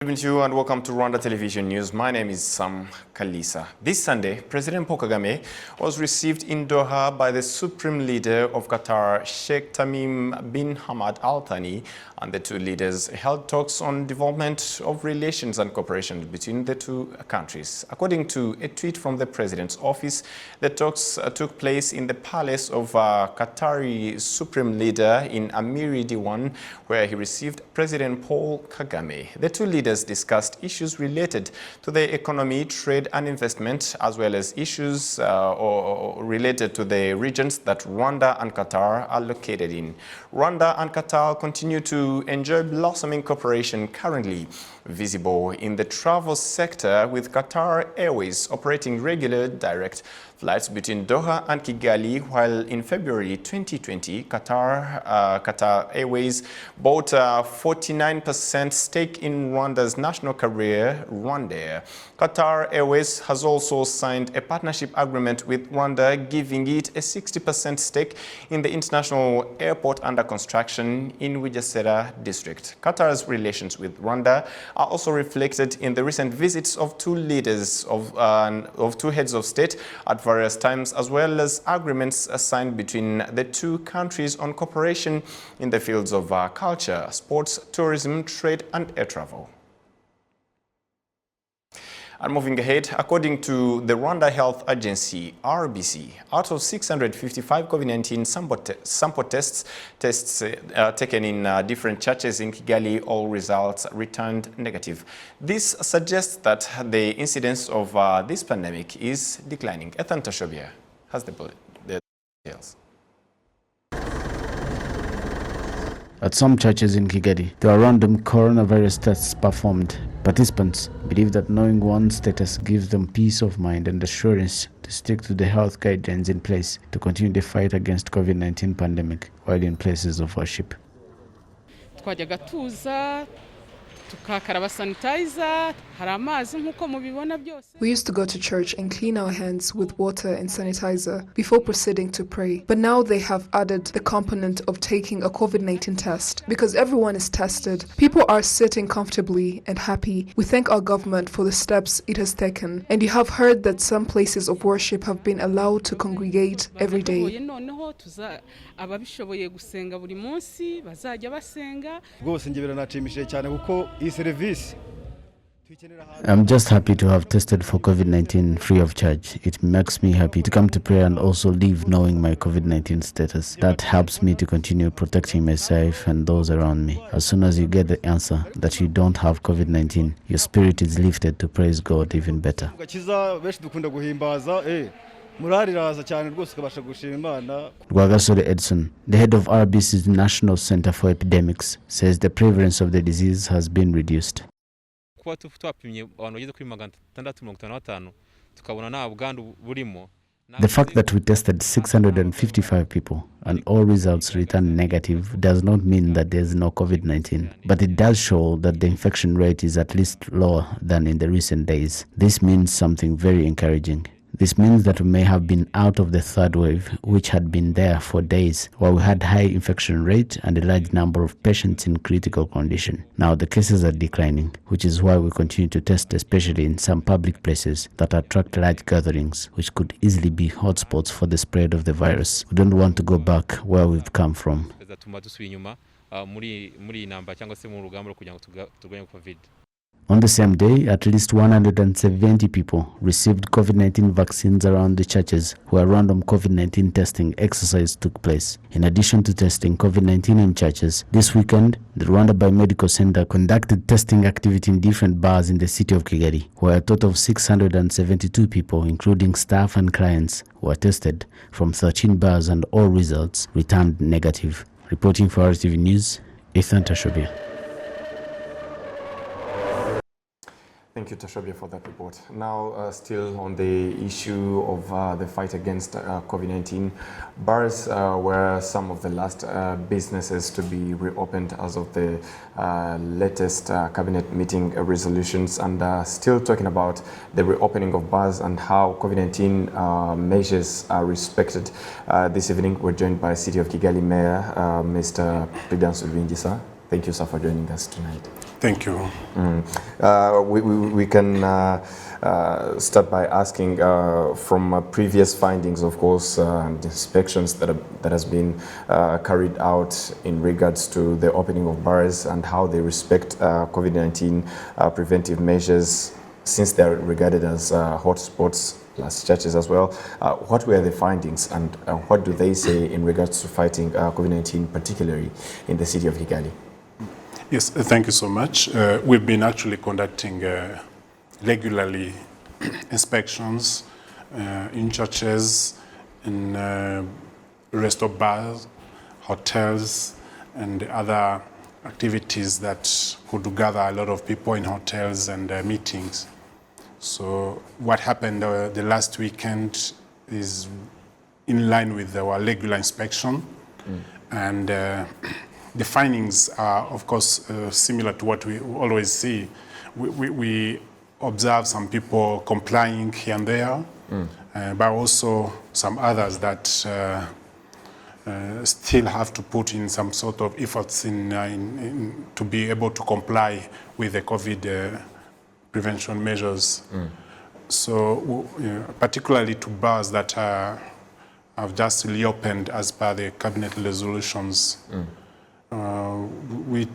Good evening to you and welcome to Rwanda Television News. My name is Sam Kalisa. This Sunday, President Paul Kagame was received in Doha by the Supreme Leader of Qatar, Sheikh Tamim bin Hamad Thani, and the two leaders held talks on development of relations and cooperation between the two countries. According to a tweet from the President's office, the talks took place in the palace of Qatari Supreme Leader in Amiri Diwan, where he received President Paul Kagame. The two leaders discussed issues related to the economy, trade and investment, as well as issues related to the regions that Rwanda and Qatar are located in. Rwanda and Qatar continue to enjoy blossoming cooperation currently visible in the travel sector, with Qatar Airways operating regular direct flights between Doha and Kigali, while in February 2020, Qatar Airways bought a 49% stake in Rwanda's national carrier, Rwanda. Qatar Airways has also signed a partnership agreement with Rwanda, giving it a 60% stake in the international airport under construction in Bugesera district. Qatar's relations with Rwanda are also reflected in the recent visits of two leaders of two heads of state at various times, as well as agreements signed between the two countries on cooperation in the fields of culture, sports, tourism, trade and air travel. And moving ahead, according to the Rwanda Health Agency, RBC, out of 655 COVID-19 sample tests taken in different churches in Kigali, all results returned negative. This suggests that the incidence of this pandemic is declining. Ethan Tashobia has the details. At some churches in Kigali, there are random coronavirus tests performed. Participants believe that knowing one's status gives them peace of mind and assurance to stick to the health guidelines in place to continue the fight against COVID-19 pandemic while in places of worship. We used to go to church and clean our hands with water and sanitizer before proceeding to pray. But now they have added the component of taking a COVID-19 test. Because everyone is tested, people are sitting comfortably and happy. We thank our government for the steps it has taken. And you have heard that some places of worship have been allowed to congregate every day. I'm just happy to have tested for COVID-19 free of charge. It makes me happy to come to prayer and also leave knowing my COVID-19 status. That helps me to continue protecting myself and those around me. As soon as you get the answer that you don't have COVID-19, your spirit is lifted to praise God even better. Rwagasore Edson, the head of RBC's National Center for Epidemics, says the prevalence of the disease has been reduced. The fact that we tested 655 people and all results returned negative does not mean that there is no COVID-19, but it does show that the infection rate is at least lower than in the recent days. This means something very encouraging. This means that we may have been out of the third wave, which had been there for days, while we had high infection rate and a large number of patients in critical condition. Now the cases are declining, which is why we continue to test, especially in some public places that attract large gatherings, which could easily be hotspots for the spread of the virus. We don't want to go back where we've come from. On the same day, at least 170 people received COVID-19 vaccines around the churches where random COVID-19 testing exercise took place. In addition to testing COVID-19 in churches, this weekend, the Rwanda Biomedical Center conducted testing activity in different bars in the city of Kigali, where a total of 672 people, including staff and clients, were tested from 13 bars and all results returned negative. Reporting for RwandaTV News, Ethan Tashobia. Thank you, Tashobia, for that report. Now, still on the issue of the fight against COVID-19, bars were some of the last businesses to be reopened as of the latest cabinet meeting resolutions, and still talking about the reopening of bars and how COVID-19 measures are respected. This evening, we're joined by City of Kigali Mayor, Mr. Prudence Ulwingisa. Thank you, sir, for joining us tonight. Thank you. We can start by asking from previous findings, of course, and inspections that has been carried out in regards to the opening of bars and how they respect COVID-19 preventive measures, since they're regarded as hotspots, plus churches as well. What were the findings, and what do they say in regards to fighting COVID-19, particularly in the city of Kigali? Yes, thank you so much. We've been actually conducting regularly inspections in churches, in restaurant bars, hotels, and other activities that could gather a lot of people in hotels and meetings. So what happened the last weekend is in line with our regular inspection, and the findings are, of course, similar to what we always see. We observe some people complying here and there, but also some others that still have to put in some sort of efforts in to be able to comply with the COVID prevention measures. So, particularly to bars that have just reopened as per the cabinet resolutions. We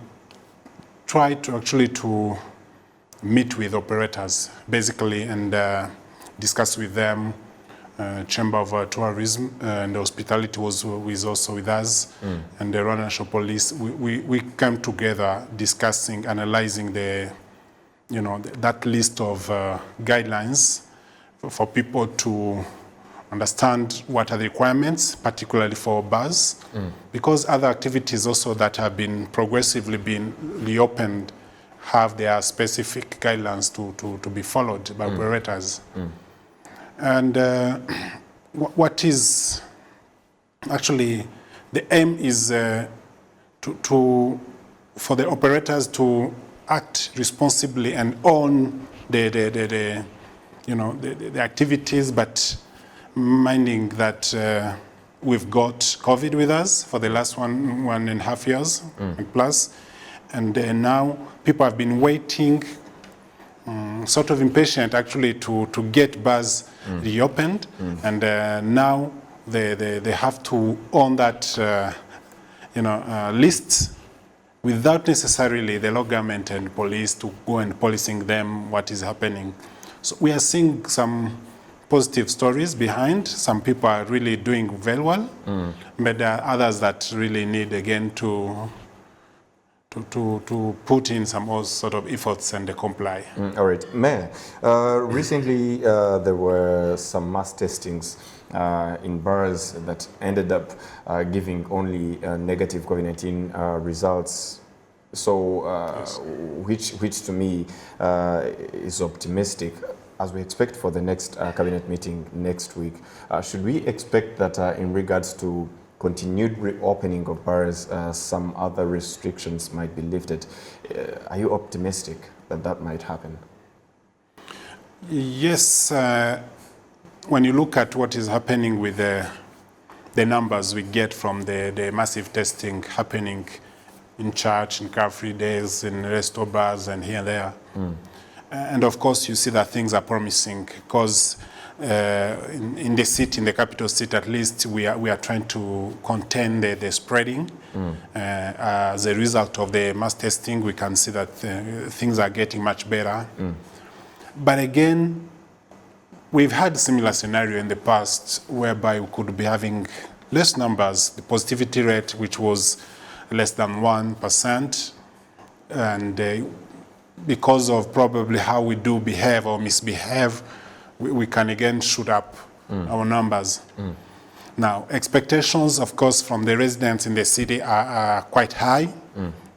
try to actually to meet with operators basically and discuss with them. Chamber of Tourism and Hospitality was also with us, and the Rwanda National Police. We came together discussing, analyzing that list of guidelines for people to understand what are the requirements, particularly for bars, because other activities also that have been progressively been reopened have their specific guidelines to be followed by operators. And what is actually the aim is for the operators to act responsibly and own the activities, but minding that we've got COVID with us for the last 1.5 years and plus, and now people have been waiting, sort of impatient actually to get bars reopened, and now they have to own that list without necessarily the local government and police to go and policing them what is happening. So we are seeing some positive stories behind. Some people are really doing very well, but there are others that really need again to put in some more sort of efforts and comply. All right, Mayor, recently there were some mass testings in bars that ended up giving only negative COVID-19 results. So, yes. which to me is optimistic. As we expect for the next cabinet meeting next week, should we expect that in regards to continued reopening of bars, some other restrictions might be lifted? Are you optimistic that that might happen? Yes. When you look at what is happening with the numbers we get from the massive testing happening in church, in car-free days, in restaurant bars, and here and there. And of course, you see that things are promising because in the city, in the capital city at least, we are trying to contain the spreading. As a result of the mass testing, we can see that things are getting much better. But again, we've had a similar scenario in the past whereby we could be having less numbers, the positivity rate, which was less than 1%, and because of probably how we do behave or misbehave, we can again shoot up our numbers. Now, expectations, of course, from the residents in the city are quite high.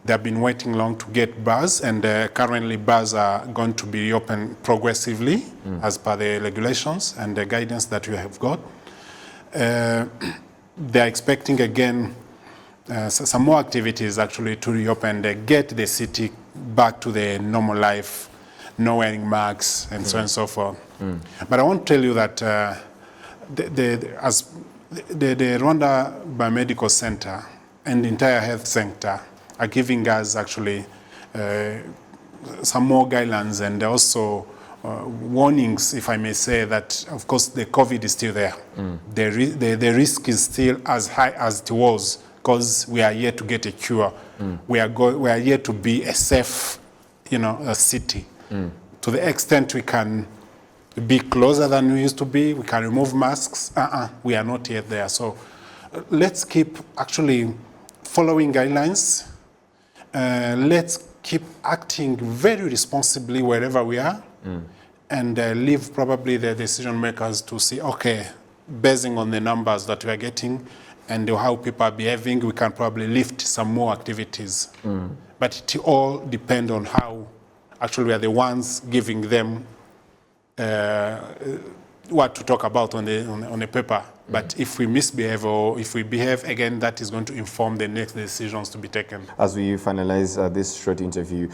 They've been waiting long to get bars, and currently bars are going to be open progressively as per the regulations and the guidance that we have got. They're expecting again some more activities actually to reopen and get the city back to the normal life, no wearing masks and so on and so forth. But I want to tell you that the Rwanda Biomedical Center and the entire health center are giving us actually some more guidelines and also warnings, if I may say, that of course the COVID is still there. The risk is still as high as it was because we are yet to get a cure. We are yet to be a safe, a city. To the extent we can be closer than we used to be, we can remove masks. We are not yet there. So let's keep actually following guidelines. Let's keep acting very responsibly wherever we are, and leave probably the decision makers to see, okay, basing on the numbers that we are getting and how people are behaving, we can probably lift some more activities. But it all depends on how actually we are the ones giving them what to talk about on the paper. But if we misbehave or if we behave, again, that is going to inform the next decisions to be taken. As we finalize this short interview,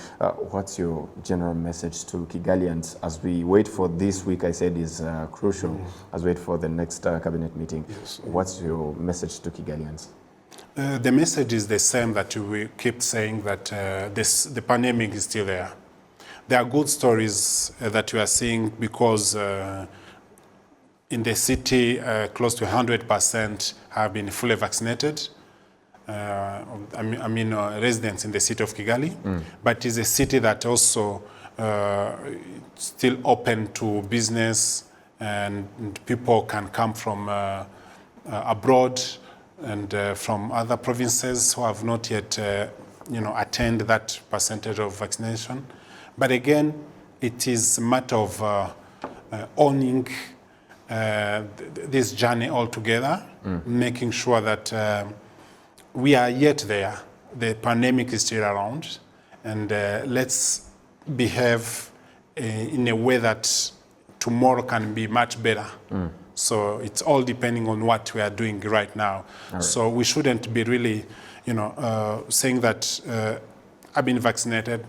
what's your general message to Kigalians as we wait for this week? I said is crucial, as we wait for the next cabinet meeting. Yes. What's your message to Kigalians? The message is the same that we keep saying, that the pandemic is still there. There are good stories that we are seeing because in the city, close to 100% have been fully vaccinated. Residents in the city of Kigali. But it's a city that also still open to business, and people can come from abroad and from other provinces who have not yet attained that percentage of vaccination. But again, it is a matter of owning this journey all together, making sure that we are yet there. The pandemic is still around, and let's behave in a way that tomorrow can be much better. So it's all depending on what we are doing right now. Right. So we shouldn't be really, saying that I've been vaccinated,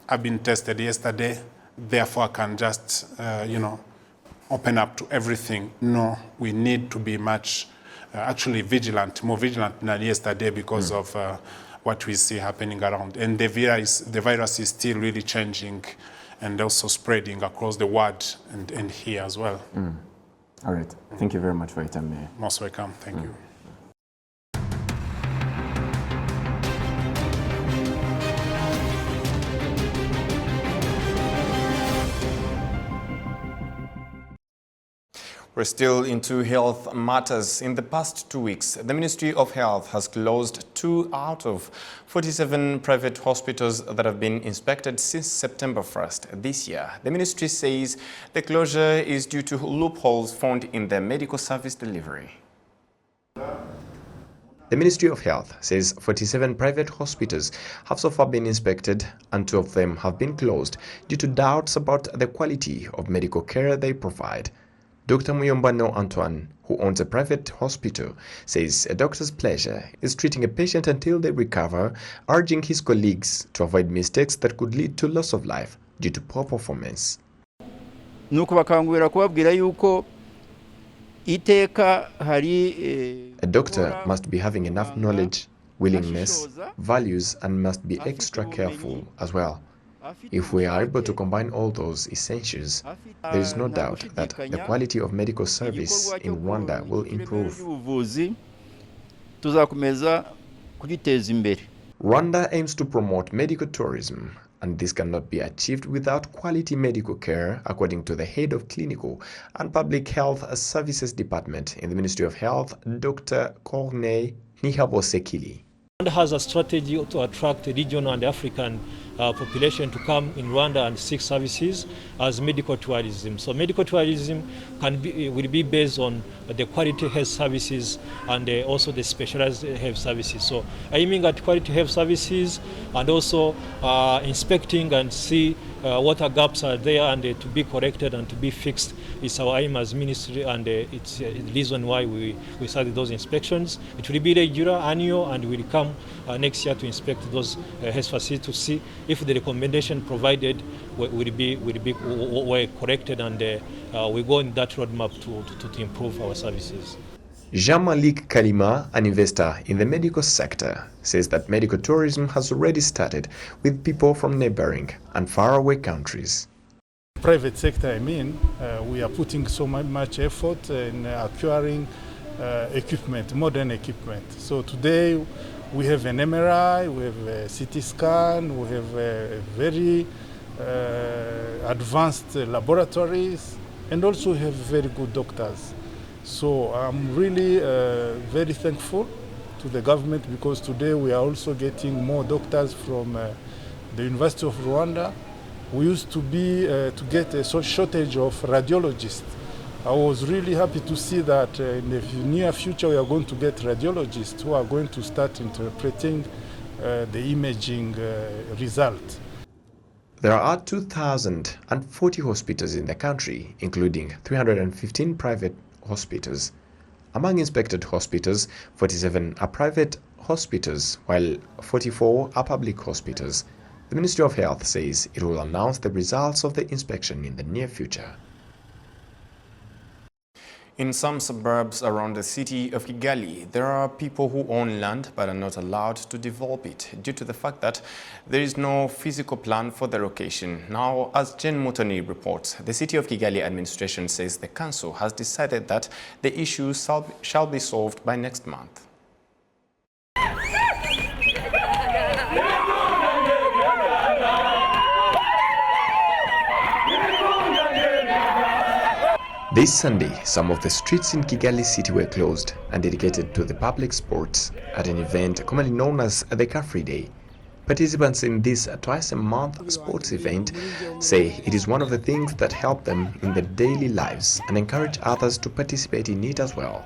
I've been tested yesterday, therefore I can just, open up to everything. No, we need to be much, actually vigilant, more vigilant than yesterday because of what we see happening around. And the virus is still really changing and also spreading across the world and here as well. All right. Thank you very much for your time, Mayor. Most welcome. Thank you. We're still into health matters. In the past 2 weeks, the Ministry of Health has closed 2 out of 47 private hospitals that have been inspected since September 1st this year. The ministry says the closure is due to loopholes found in their medical service delivery. The Ministry of Health says 47 private hospitals have so far been inspected, and 2 of them have been closed due to doubts about the quality of medical care they provide. Dr. Muyombano Antoine, who owns a private hospital, says a doctor's pleasure is treating a patient until they recover, urging his colleagues to avoid mistakes that could lead to loss of life due to poor performance. A doctor must be having enough knowledge, willingness, values, and must be extra careful as well. If we are able to combine all those essentials, there is no doubt that the quality of medical service in Rwanda will improve. Rwanda aims to promote medical tourism, and this cannot be achieved without quality medical care, according to the head of Clinical and Public Health Services Department in the Ministry of Health, Dr. Corneille Nihabosekili. Rwanda has a strategy to attract the regional and African population to come in Rwanda and seek services as medical tourism. So medical tourism will be based on the quality health services and also the specialized health services. So aiming at quality health services and also inspecting and see what gaps are there and to be corrected and to be fixed is our aim as ministry, and it's the reason why we started those inspections. It will be regular, annual, and we will come next year to inspect those health facilities to see if the recommendation provided will be corrected, and we go in that roadmap to improve our services. Jean-Malik Kalima, an investor in the medical sector, says that medical tourism has already started with people from neighboring and faraway countries. Private sector, we are putting so much effort in acquiring equipment, modern equipment. So today we have an MRI, we have a CT scan, we have a very advanced laboratories, and also have very good doctors. So I'm really very thankful to the government, because today we are also getting more doctors from the University of Rwanda. We used to get a shortage of radiologists. I was really happy to see that in the near future we are going to get radiologists who are going to start interpreting the imaging result. There are 2,040 hospitals in the country, including 315 private hospitals. Among inspected hospitals, 47 are private hospitals, while 44 are public hospitals. The Ministry of Health says it will announce the results of the inspection in the near future. In some suburbs around the city of Kigali, there are people who own land but are not allowed to develop it due to the fact that there is no physical plan for the location. Now, as Jen Mutoni reports, the city of Kigali administration says the council has decided that the issue shall be solved by next month. This Sunday, some of the streets in Kigali city were closed and dedicated to the public sports at an event commonly known as the Car Free Day. Participants in this twice-a-month sports event say it is one of the things that help them in their daily lives and encourage others to participate in it as well.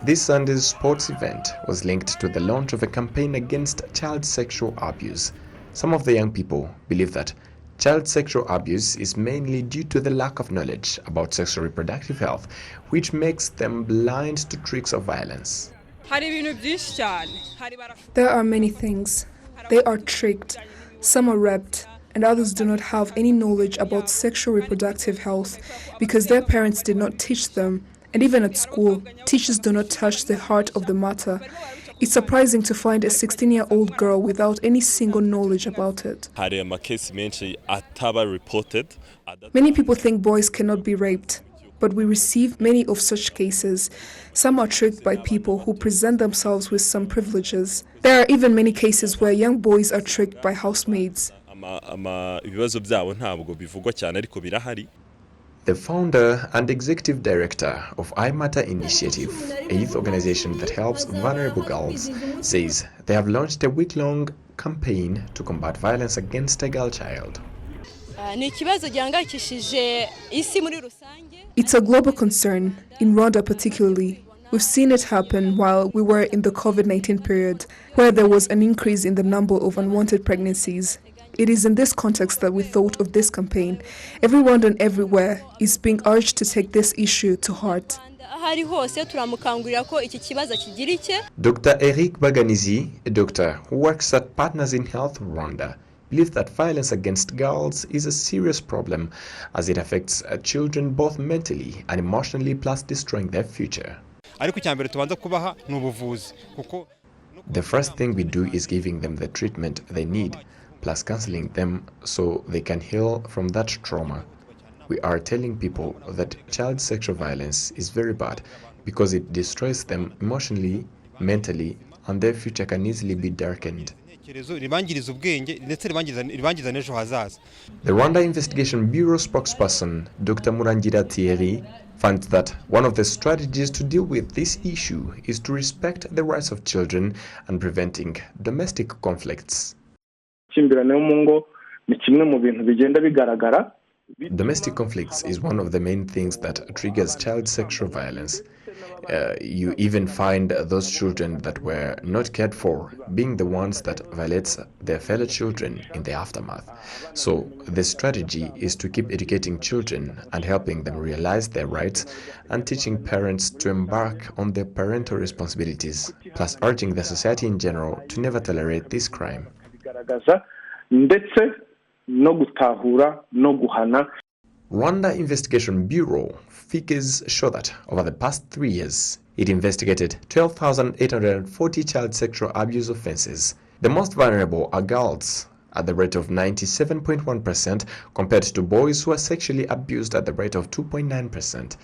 This Sunday's sports event was linked to the launch of a campaign against child sexual abuse. Some of the young people believe that child sexual abuse is mainly due to the lack of knowledge about sexual reproductive health, which makes them blind to tricks of violence. There are many things. They are tricked, some are raped, and others do not have any knowledge about sexual reproductive health because their parents did not teach them. And even at school, teachers do not touch the heart of the matter. It's surprising to find a 16-year-old girl without any single knowledge about it. Many people think boys cannot be raped, but we receive many of such cases. Some are tricked by people who present themselves with some privileges. There are even many cases where young boys are tricked by housemaids. The founder and executive director of I Matter Initiative, a youth organization that helps vulnerable girls, says they have launched a week-long campaign to combat violence against a girl child. It's a global concern, in Rwanda particularly. We've seen it happen while we were in the COVID-19 period, where there was an increase in the number of unwanted pregnancies. It is in this context that we thought of this campaign. Everyone and everywhere is being urged to take this issue to heart. Dr. Eric Baganizi, a doctor who works at Partners in Health Rwanda, believes that violence against girls is a serious problem as it affects children both mentally and emotionally, plus destroying their future. The first thing we do is giving them the treatment they need, plus counseling them so they can heal from that trauma. We are telling people that child sexual violence is very bad because it destroys them emotionally, mentally, and their future can easily be darkened. The Rwanda Investigation Bureau spokesperson, Dr. Murangira Thierry, finds that one of the strategies to deal with this issue is to respect the rights of children and preventing domestic conflicts. Domestic conflicts is one of the main things that triggers child sexual violence. You even find those children that were not cared for being the ones that violate their fellow children in the aftermath. So the strategy is to keep educating children and helping them realize their rights and teaching parents to embark on their parental responsibilities, plus urging the society in general to never tolerate this crime. Rwanda Investigation Bureau figures show that over the past 3 years, it investigated 12,840 child sexual abuse offenses. The most vulnerable are girls, at the rate of 97.1%, compared to boys who are sexually abused at the rate of 2.9%.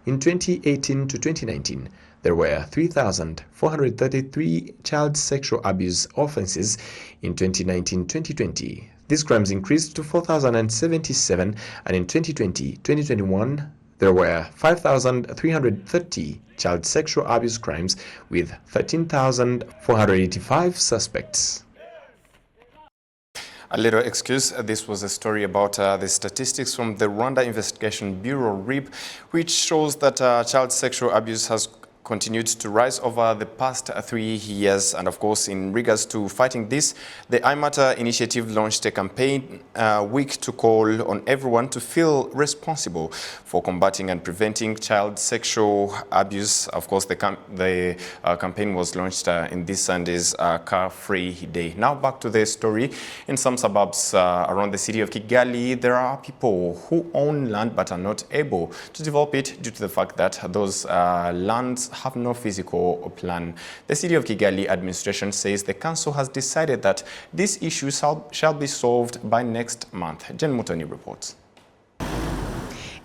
In 2018 to 2019, there were 3,433 child sexual abuse offenses in 2019-2020. These crimes increased to 4,077, and in 2020-2021, there were 5,330 child sexual abuse crimes with 13,485 suspects. A little excuse, this was a story about the statistics from the Rwanda Investigation Bureau, RIB, which shows that child sexual abuse has continued to rise over the past 3 years. And of course, in regards to fighting this, the iMatter initiative launched a campaign week to call on everyone to feel responsible for combating and preventing child sexual abuse. Of course, the campaign was launched in this Sunday's Car-Free Day. Now back to the story. In some suburbs around the city of Kigali, there are people who own land but are not able to develop it due to the fact that those lands have no physical plan. The City of Kigali administration says the council has decided that this issue shall be solved by next month. Jen Mutoni reports.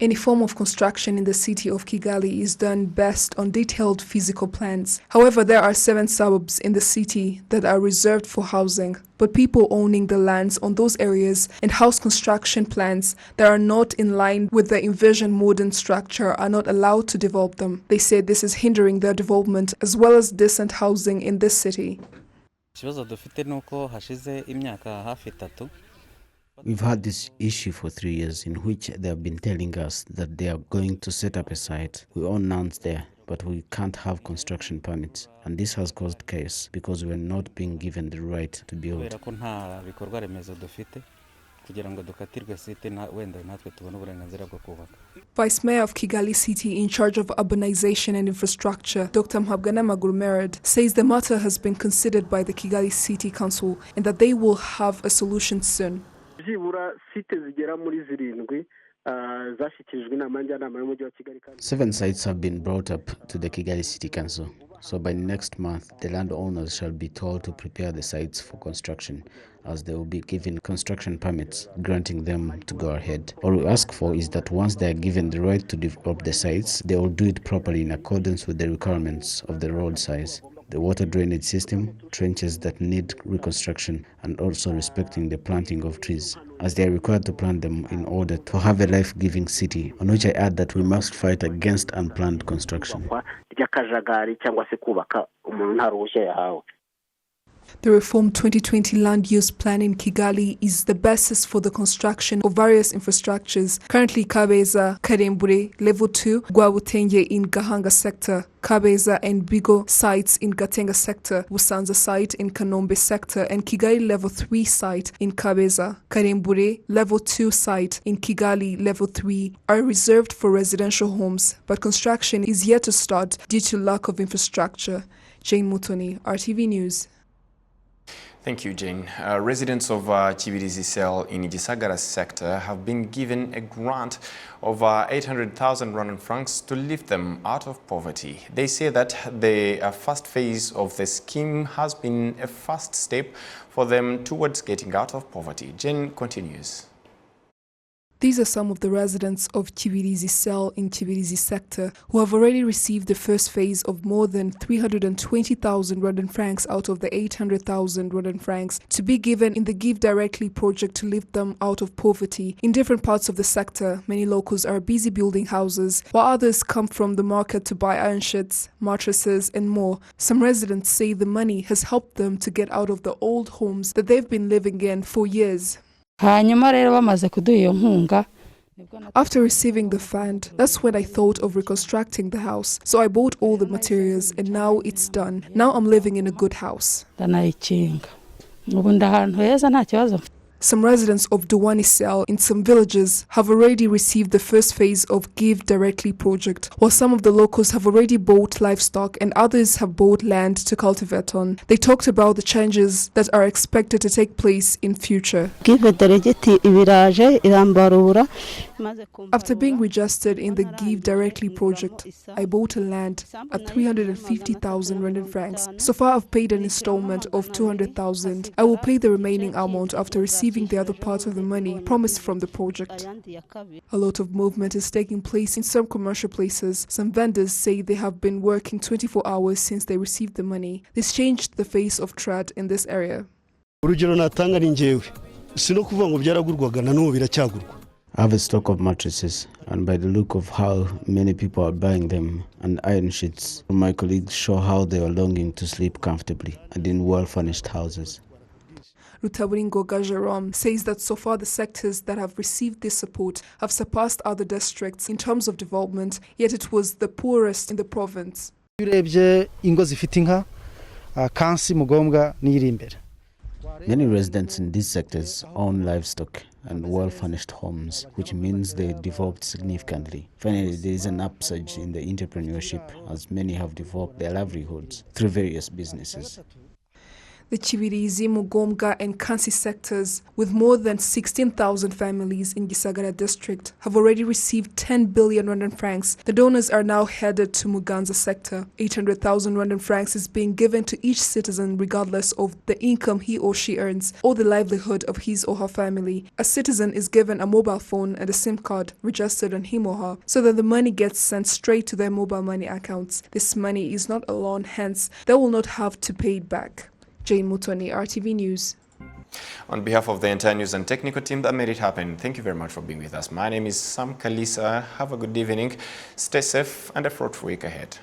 Any form of construction in the city of Kigali is done best on detailed physical plans. However, there are 7 suburbs in the city that are reserved for housing, but people owning the lands on those areas and house construction plans that are not in line with the envisioned modern structure are not allowed to develop them. They say this is hindering their development as well as decent housing in this city. We've had this issue for 3 years in which they have been telling us that they are going to set up a site. We own lands there, but we can't have construction permits. And this has caused chaos because we're not being given the right to build. Vice Mayor of Kigali City in charge of urbanization and infrastructure, Dr. Hamad says the matter has been considered by the Kigali City Council and that they will have a solution soon. 7 sites have been brought up to the Kigali City Council. So by next month, the landowners shall be told to prepare the sites for construction, as they will be given construction permits, granting them to go ahead. All we ask for is that once they are given the right to develop the sites, they will do it properly in accordance with the requirements of the road size, the water drainage system, trenches that need reconstruction, and also respecting the planting of trees, as they are required to plant them in order to have a life-giving city, on which I add that we must fight against unplanned construction. The Reform 2020 Land Use Plan in Kigali is the basis for the construction of various infrastructures. Currently, Kabeza, Karembure, Level 2, Gwabutenge in Gahanga sector, Kabeza and Bigo sites in Gatenga sector, Busanza site in Kanombe sector, and Kigali Level 3 site in Kabeza, Karembure, Level 2 site in Kigali Level 3 are reserved for residential homes, but construction is yet to start due to lack of infrastructure. Jane Mutoni, RTV News. Thank you, Jane. Residents of Chibirizi Cell in Gisagara sector have been given a grant of 800,000 Rwandan francs to lift them out of poverty. They say that the first phase of the scheme has been a first step for them towards getting out of poverty. Jane continues. These are some of the residents of Chibirizi Cell in Chibirizi sector who have already received the first phase of more than 320,000 Rwandan francs out of the 800,000 Rwandan francs to be given in the Give Directly project to lift them out of poverty. In different parts of the sector, many locals are busy building houses, while others come from the market to buy iron sheets, mattresses, and more. Some residents say the money has helped them to get out of the old homes that they've been living in for years. After receiving the fund, that's when I thought of reconstructing the house. So I bought all the materials and now it's done. Now I'm living in a good house. Some residents of Dowani Cell in some villages have already received the first phase of Give Directly project, while some of the locals have already bought livestock and others have bought land to cultivate on. They talked about the changes that are expected to take place in future. After being registered in the Give Directly project, I bought a land at 350,000 Rwandan francs. So far I've paid an installment of 200,000. I will pay the remaining amount after receiving the other part of the money promised from the project. A lot of movement is taking place in some commercial places. Some vendors say they have been working 24 hours since they received the money. This changed the face of trade in this area. I have a stock of mattresses, and by the look of how many people are buying them, and iron sheets, my colleagues show how they are longing to sleep comfortably and in well-furnished houses. Rutaburingoga Jerome says that so far the sectors that have received this support have surpassed other districts in terms of development, yet it was the poorest in the province. Many residents in these sectors own livestock and well-furnished homes, which means they developed significantly. Finally, there is an upsurge in the entrepreneurship as many have developed their livelihoods through various businesses. The Chibirizi, Mugomga and Kansi sectors, with more than 16,000 families in Gisagara district, have already received 10 billion Rwandan francs. The donors are now headed to Muganza sector. 800,000 Rwandan francs is being given to each citizen regardless of the income he or she earns or the livelihood of his or her family. A citizen is given a mobile phone and a SIM card registered on him or her so that the money gets sent straight to their mobile money accounts. This money is not a loan, hence they will not have to pay it back. Jane Mutoni, RTV News. On behalf of the entire news and technical team that made it happen, thank you very much for being with us. My name is Sam Kalisa. Have a good evening, stay safe and a fruitful week ahead.